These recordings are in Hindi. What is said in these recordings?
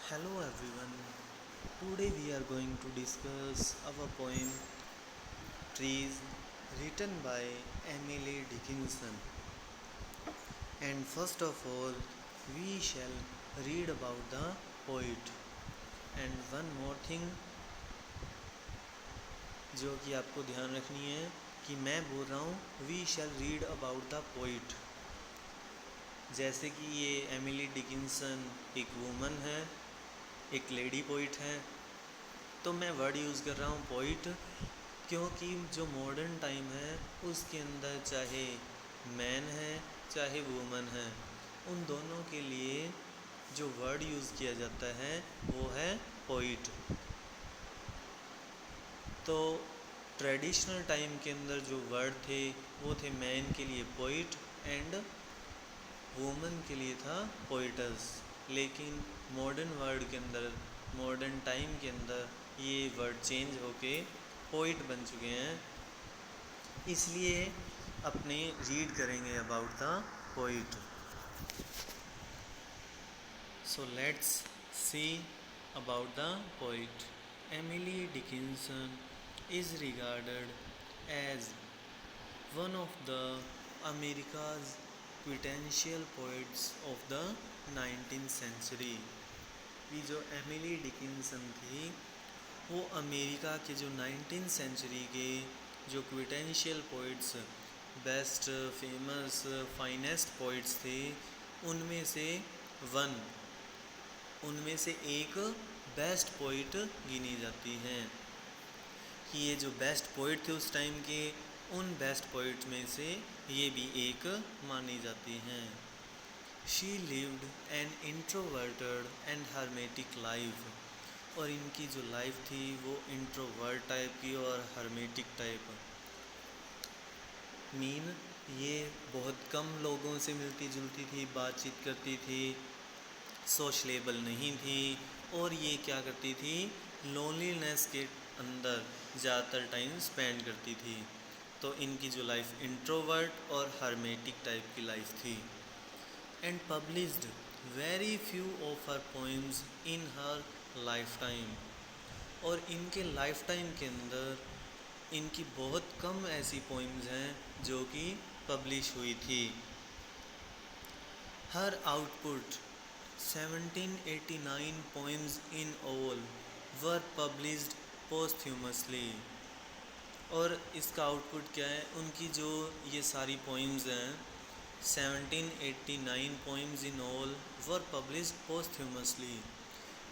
Hello everyone. Today we are going to discuss our poem Trees written by Emily Dickinson. And first of all, we shall read about the poet. And one more thing जो कि आपको ध्यान रखनी है कि मैं बोल रहा हूँ we shall read about the poet. जैसे कि ये एमिली डिकिंसन एक वूमन है, एक लेडी पोइट है, तो मैं वर्ड यूज़ कर रहा हूँ पोइट क्योंकि जो मॉडर्न टाइम है उसके अंदर चाहे मैन है चाहे वूमन है, उन दोनों के लिए जो वर्ड यूज़ किया जाता है वो है पोइट। तो ट्रेडिशनल टाइम के अंदर जो वर्ड थे वो थे मैन के लिए पोइट एंड वुमन के लिए था पोइटस। लेकिन मॉडर्न वर्ड के अंदर, मॉडर्न टाइम के अंदर ये वर्ड चेंज होके पोइट बन चुके हैं। इसलिए अपने रीड करेंगे about the poet. So let's see about the poet. Emily Dickinson is regarded as one of the America's quintessential poets of the 19th century। ये जो एमिली डिकिंसन थी वो अमेरिका के जो 19th सेंचुरी के जो quintessential poets, best famous finest poets थे, उनमें से एक बेस्ट पोइट गिनी जाती हैं। कि ये जो बेस्ट पोइट थे उस टाइम के, उन बेस्ट पोइट में से ये भी एक मानी जाती हैं। She lived an introverted and hermetic life. और इनकी जो लाइफ थी वो इंट्रोवर्ट टाइप की और हर्मेटिक टाइप। ये बहुत कम लोगों से मिलती जुलती थी, बातचीत करती थी, सोशलेबल नहीं थी, और ये क्या करती थी, लोनलीनेस के अंदर ज़्यादातर टाइम स्पेंड करती थी। तो इनकी जो लाइफ इंट्रोवर्ट और हर्मेटिक टाइप की लाइफ थी। And published very few of her poems in her life time. और इनके लाइफ टाइम के अंदर इनकी बहुत कम ऐसी पोइम्स हैं जो कि पब्लिश हुई थी। हर output 1789 poems in all were published posthumously। और इसका आउटपुट क्या है, उनकी जो ये सारी पोइम्स हैं 1789 poems in all were published posthumously।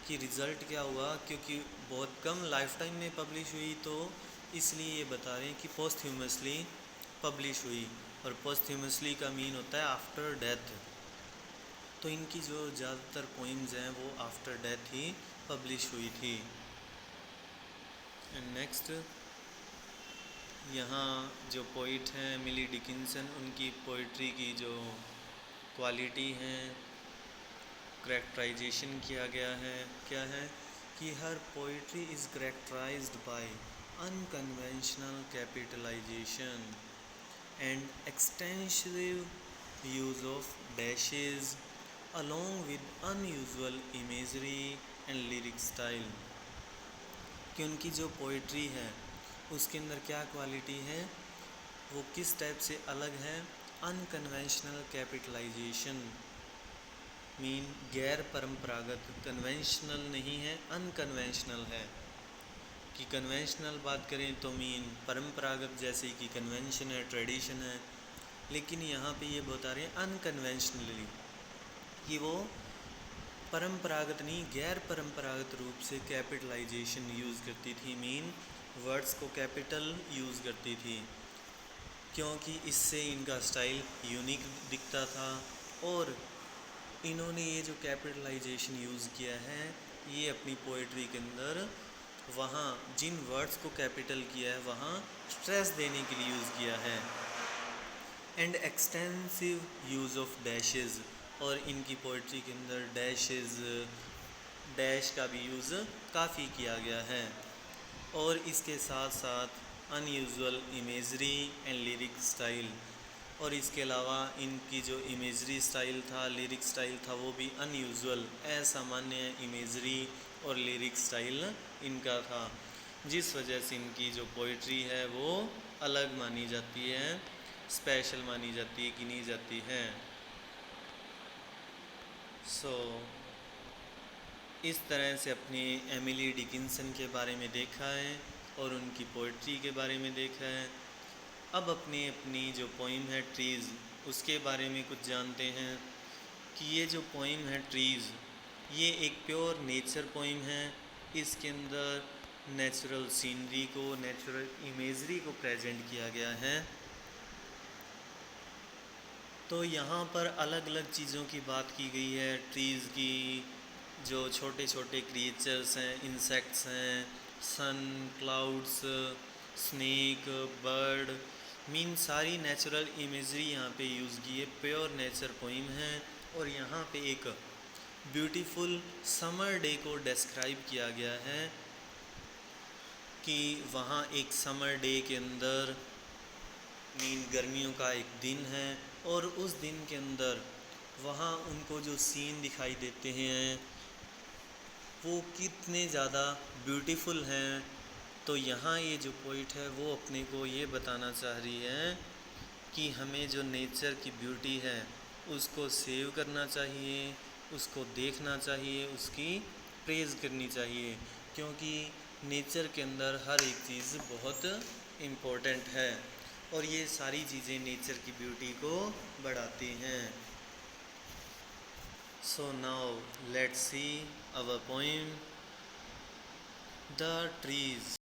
कि रिज़ल्ट क्या हुआ, क्योंकि बहुत कम लाइफ टाइम में पब्लिश हुई तो इसलिए ये बता रहे हैं कि पोस्थ्यूमसली पब्लिश हुई। और पोस्थ्यूमसली का मीन होता है आफ्टर डेथ। तो इनकी जो ज़्यादातर पोइम्स हैं वो आफ्टर डेथ ही पब्लिश हुई थी। एंड नेक्स्ट, यहाँ जो पोइट हैं एमिली डिकिंसन, उनकी पोइट्री की जो क्वालिटी हैं, करैक्टराइजेशन किया गया है, क्या है कि हर poetry is characterised by unconventional capitalisation and extensive use of dashes along with unusual imagery and lyric style। कि उनकी जो पोइट्री है उसके अंदर क्या क्वालिटी है, वो किस टाइप से अलग है। अनकन्वेंशनल कैपिटलाइजेशन मीन गैर परंपरागत, कन्वेंशनल नहीं है, अनकन्वेंशनल है। कि कन्वेंशनल बात करें तो मीन परंपरागत, जैसे कि कन्वेंशन है, ट्रेडिशन है, लेकिन यहाँ पे ये बता रहे हैं अनकन्वेंशनली, कि वो परंपरागत नहीं, गैर परंपरागत रूप से कैपिटलाइजेशन यूज़ करती थी। मीन वर्ड्स को कैपिटल यूज़ करती थी, क्योंकि इससे इनका स्टाइल यूनिक दिखता था। और इन्होंने ये जो कैपिटलाइजेशन यूज़ किया है ये अपनी पोइट्री के अंदर वहाँ जिन वर्ड्स को कैपिटल किया है वहाँ स्ट्रेस देने के लिए यूज़ किया है। And extensive use of dashes. और इनकी पोइट्री के अंदर डैश का भी यूज़ काफ़ी किया गया है। और इसके साथ साथ unusual imagery and lyric style, और इसके अलावा इनकी जो इमेजरी स्टाइल था, लिरिक स्टाइल था, वो भी अनयूजुअल, असामान्य इमेजरी और लिरिक स्टाइल इनका था, जिस वजह से इनकी जो पोइट्री है वो अलग मानी जाती है, स्पेशल मानी जाती है, गिनी जाती है। इस तरह से अपने एमिली डिकिंसन के बारे में देखा है और उनकी पोइट्री के बारे में देखा है। अब अपनी जो पोइम है ट्रीज़, उसके बारे में कुछ जानते हैं कि ये जो पोइम है ट्रीज़, ये एक प्योर नेचर पोइम है। इसके अंदर नेचुरल सीनरी को, नेचुरल इमेजरी को प्रेजेंट किया गया है। तो यहाँ पर अलग अलग चीज़ों की बात की गई है, ट्रीज़ की, जो छोटे छोटे क्रिएचर्स हैं, इंसेक्ट्स हैं, सन, क्लाउड्स, स्नेक, बर्ड, मीन सारी नेचुरल इमेजरी यहाँ पे यूज़ की है। प्योर नेचर पोइम है। और यहाँ पे एक ब्यूटीफुल समर डे को डिस्क्राइब किया गया है कि वहाँ एक समर डे के अंदर, मीन गर्मियों का एक दिन है, और उस दिन के अंदर वहाँ उनको जो सीन दिखाई देते हैं वो कितने ज़्यादा ब्यूटीफुल हैं। तो यहाँ ये जो पोइट है वो अपने को ये बताना चाह रही है कि हमें जो नेचर की ब्यूटी है उसको सेव करना चाहिए, उसको देखना चाहिए, उसकी प्रेज़ करनी चाहिए, क्योंकि नेचर के अंदर हर एक चीज़ बहुत इम्पोर्टेंट है और ये सारी चीज़ें नेचर की ब्यूटी को बढ़ाती हैं। So now let's see our poem, The Trees.